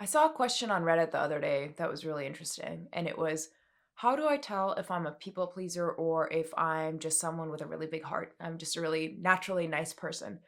I saw a question on Reddit the other day that was really interesting, and it was, how do I tell if I'm a people pleaser or if I'm just someone with a really big heart? I'm just a really naturally nice person.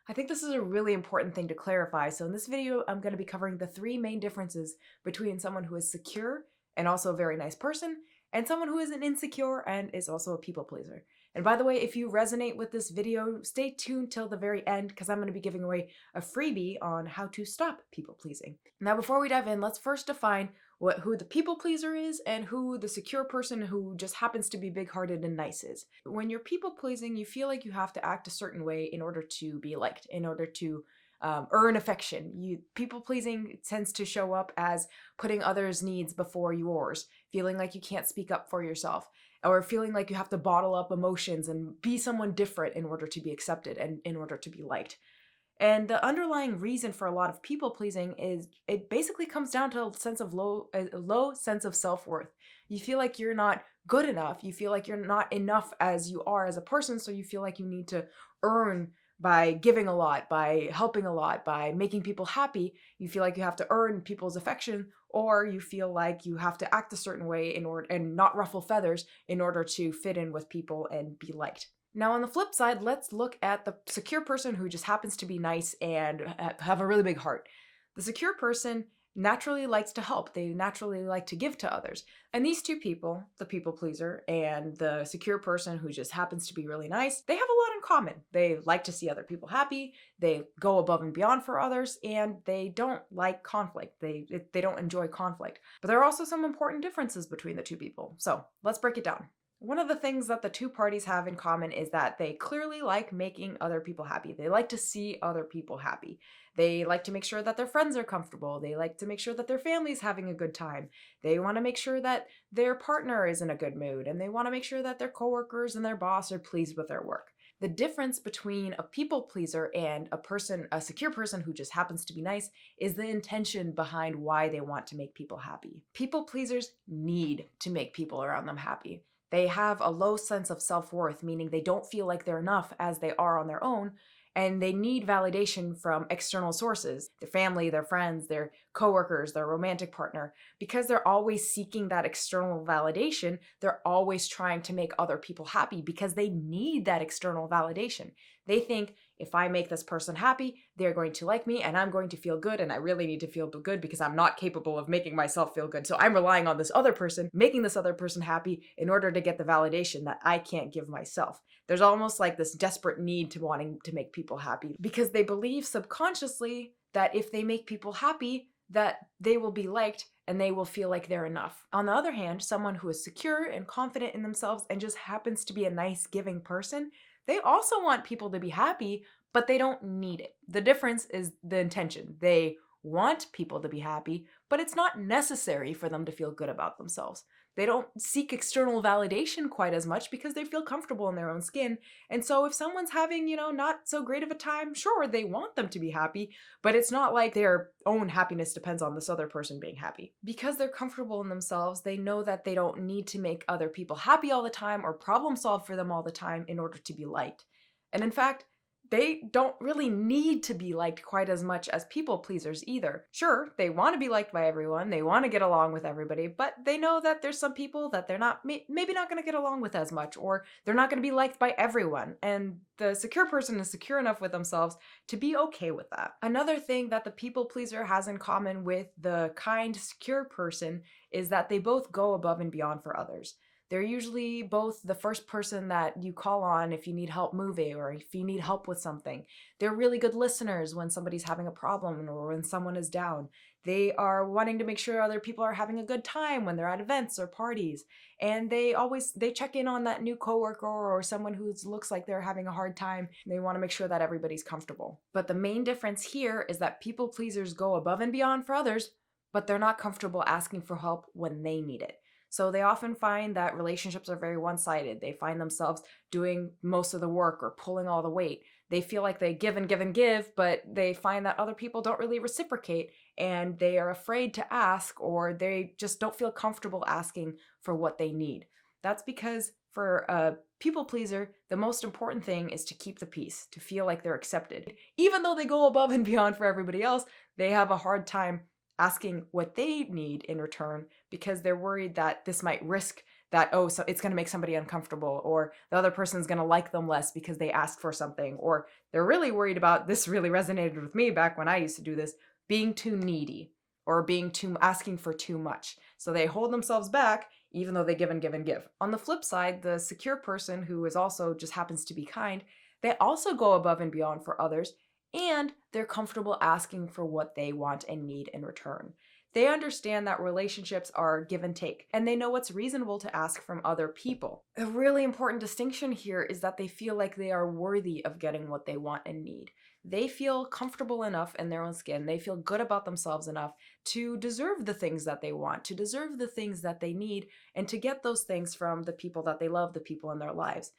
I think this is a really important thing to clarify. So, in this video, I'm going to be covering the three main differences between someone who is secure and also a very nice person, and someone who is an insecure and is also a people pleaser. And by the way, if you resonate with this video, stay tuned till the very end because I'm going to be giving away a freebie on how to stop people pleasing. Now, before we dive in, let's first define who the people pleaser is and who the secure person who just happens to be big hearted and nice is. When you're people pleasing, you feel like you have to act a certain way in order to be liked, in order to earn affection. People pleasing tends to show up as putting others' needs before yours, feeling like you can't speak up for yourself, or feeling like you have to bottle up emotions and be someone different in order to be accepted and in order to be liked. And the underlying reason for a lot of people pleasing is it basically comes down to a low sense of self-worth. You feel like you're not good enough. You feel like you're not enough as you are as a person, so you feel like you need to earn by giving a lot, by helping a lot, by making people happy. You feel like you have to earn people's affection, or you feel like you have to act a certain way in order and not ruffle feathers in order to fit in with people and be liked. Now, on the flip side, let's look at the secure person who just happens to be nice and have a really big heart. The secure person naturally likes to help, they naturally like to give to others. And these two people, the people pleaser and the secure person who just happens to be really nice, they have a lot in common. They like to see other people happy, they go above and beyond for others, and they don't like conflict. They don't enjoy conflict. But there are also some important differences between the two people. So let's break it down. One of the things that the two parties have in common is that they clearly like making other people happy. They like to see other people happy. They like to make sure that their friends are comfortable. They like to make sure that their family's having a good time. They want to make sure that their partner is in a good mood, and they want to make sure that their coworkers and their boss are pleased with their work. The difference between a people pleaser and a secure person who just happens to be nice, is the intention behind why they want to make people happy. People pleasers need to make people around them happy. They have a low sense of self-worth, meaning they don't feel like they're enough as they are on their own, and they need validation from external sources, their family, their friends, their coworkers, their romantic partner. Because they're always seeking that external validation, they're always trying to make other people happy because they need that external validation. They think, if I make this person happy, they're going to like me and I'm going to feel good, and I really need to feel good because I'm not capable of making myself feel good. So I'm relying on this other person, making this other person happy in order to get the validation that I can't give myself. There's almost like this desperate need to wanting to make people happy because they believe subconsciously that if they make people happy, that they will be liked and they will feel like they're enough. On the other hand, someone who is secure and confident in themselves and just happens to be a nice, giving person, they also want people to be happy, but they don't need it. The difference is the intention. They want people to be happy, but it's not necessary for them to feel good about themselves. They don't seek external validation quite as much because they feel comfortable in their own skin. And so if someone's having, not so great of a time, sure, they want them to be happy, but it's not like their own happiness depends on this other person being happy. Because they're comfortable in themselves, they know that they don't need to make other people happy all the time or problem solve for them all the time in order to be liked. And in fact, they don't really need to be liked quite as much as people pleasers either. Sure, they want to be liked by everyone, they want to get along with everybody, but they know that there's some people that they're not maybe not going to get along with as much, or they're not going to be liked by everyone. And the secure person is secure enough with themselves to be okay with that. Another thing that the people pleaser has in common with the kind, secure person is that they both go above and beyond for others. They're usually both the first person that you call on if you need help moving or if you need help with something. They're really good listeners when somebody's having a problem or when someone is down. They are wanting to make sure other people are having a good time when they're at events or parties. And they check in on that new coworker or someone who looks like they're having a hard time. They want to make sure that everybody's comfortable. But the main difference here is that people pleasers go above and beyond for others, but they're not comfortable asking for help when they need it. So they often find that relationships are very one-sided. They find themselves doing most of the work or pulling all the weight. They feel like they give and give and give, but they find that other people don't really reciprocate and they are afraid to ask, or they just don't feel comfortable asking for what they need. That's because for a people pleaser, the most important thing is to keep the peace, to feel like they're accepted. Even though they go above and beyond for everybody else, they have a hard time asking what they need in return because they're worried that this might risk that, oh, so it's going to make somebody uncomfortable, or the other person's going to like them less because they ask for something, or they're really worried about, this really resonated with me back when I used to do this, being too needy or being too asking for too much. So they hold themselves back even though they give and give and give. On the flip side, the secure person who is also just happens to be kind, they also go above and beyond for others, and they're comfortable asking for what they want and need in return. They understand that relationships are give and take, and they know what's reasonable to ask from other people. A really important distinction here is that they feel like they are worthy of getting what they want and need. They feel comfortable enough in their own skin, they feel good about themselves enough to deserve the things that they want, to deserve the things that they need, and to get those things from the people that they love, the people in their lives.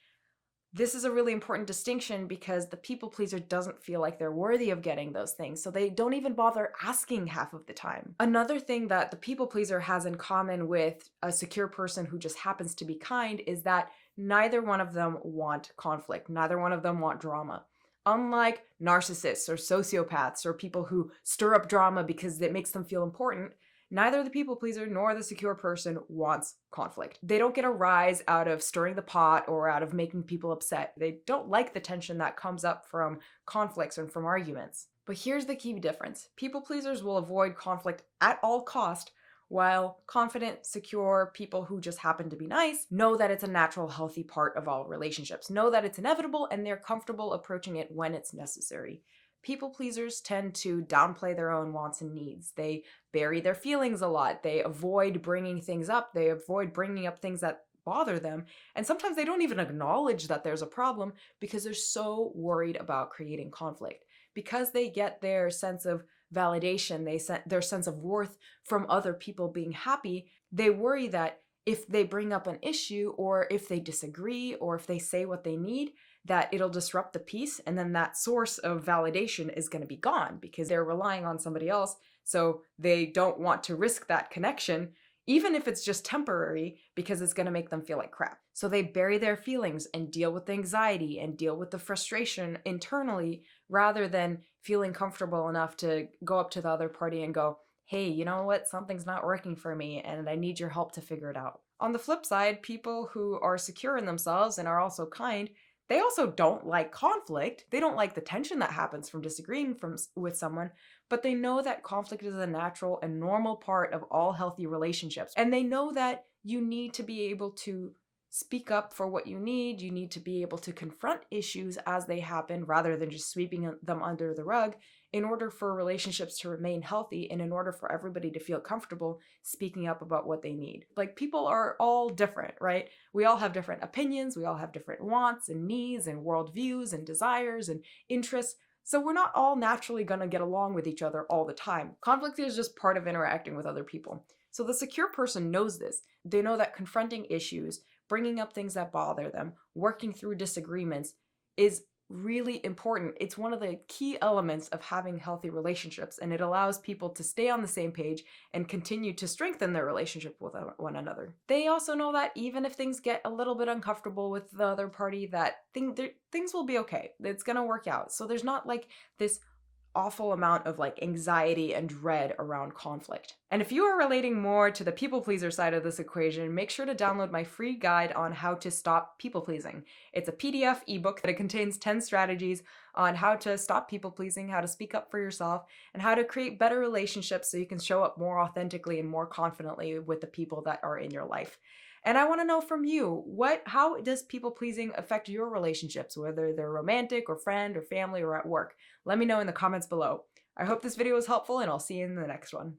This is a really important distinction because the people pleaser doesn't feel like they're worthy of getting those things, so they don't even bother asking half of the time. Another thing that the people pleaser has in common with a secure person who just happens to be kind is that neither one of them want conflict, neither one of them want drama. Unlike narcissists or sociopaths or people who stir up drama because it makes them feel important, neither the people pleaser nor the secure person wants conflict. They don't get a rise out of stirring the pot or out of making people upset. They don't like the tension that comes up from conflicts and from arguments. But here's the key difference. People pleasers will avoid conflict at all cost, while confident, secure people who just happen to be nice know that it's a natural, healthy part of all relationships, know that it's inevitable, and they're comfortable approaching it when it's necessary. People pleasers tend to downplay their own wants and needs. They bury their feelings a lot. They avoid bringing things up. They avoid bringing up things that bother them. And sometimes they don't even acknowledge that there's a problem because they're so worried about creating conflict. Because they get their sense of validation, their sense of worth from other people being happy, they worry that if they bring up an issue or if they disagree or if they say what they need, that it'll disrupt the peace, and then that source of validation is going to be gone because they're relying on somebody else, so they don't want to risk that connection, even if it's just temporary, because it's going to make them feel like crap. So they bury their feelings and deal with the anxiety and deal with the frustration internally rather than feeling comfortable enough to go up to the other party and go, hey, you know what, something's not working for me and I need your help to figure it out. On the flip side, people who are secure in themselves and are also kind, they also don't like conflict. They don't like the tension that happens from disagreeing with someone, but they know that conflict is a natural and normal part of all healthy relationships. And they know that you need to be able to speak up for what you need. You need to be able to confront issues as they happen rather than just sweeping them under the rug in order for relationships to remain healthy and in order for everybody to feel comfortable speaking up about what they need. Like, people are all different, right? We all have different opinions, we all have different wants and needs and worldviews and desires and interests. So we're not all naturally going to get along with each other all the time. Conflict is just part of interacting with other people. So the secure person knows this. They know that confronting issues, bringing up things that bother them, working through disagreements is really important. It's one of the key elements of having healthy relationships, and it allows people to stay on the same page and continue to strengthen their relationship with one another. They also know that even if things get a little bit uncomfortable with the other party, that things will be okay. It's gonna work out. So there's not like this awful amount of like anxiety and dread around conflict. And if you are relating more to the people pleaser side of this equation, make sure to download my free guide on how to stop people pleasing. It's a PDF ebook that contains 10 strategies on how to stop people pleasing, how to speak up for yourself, and how to create better relationships so you can show up more authentically and more confidently with the people that are in your life. And I want to know from you, how does people pleasing affect your relationships, whether they're romantic or friend or family or at work? Let me know in the comments below. I hope this video was helpful, and I'll see you in the next one.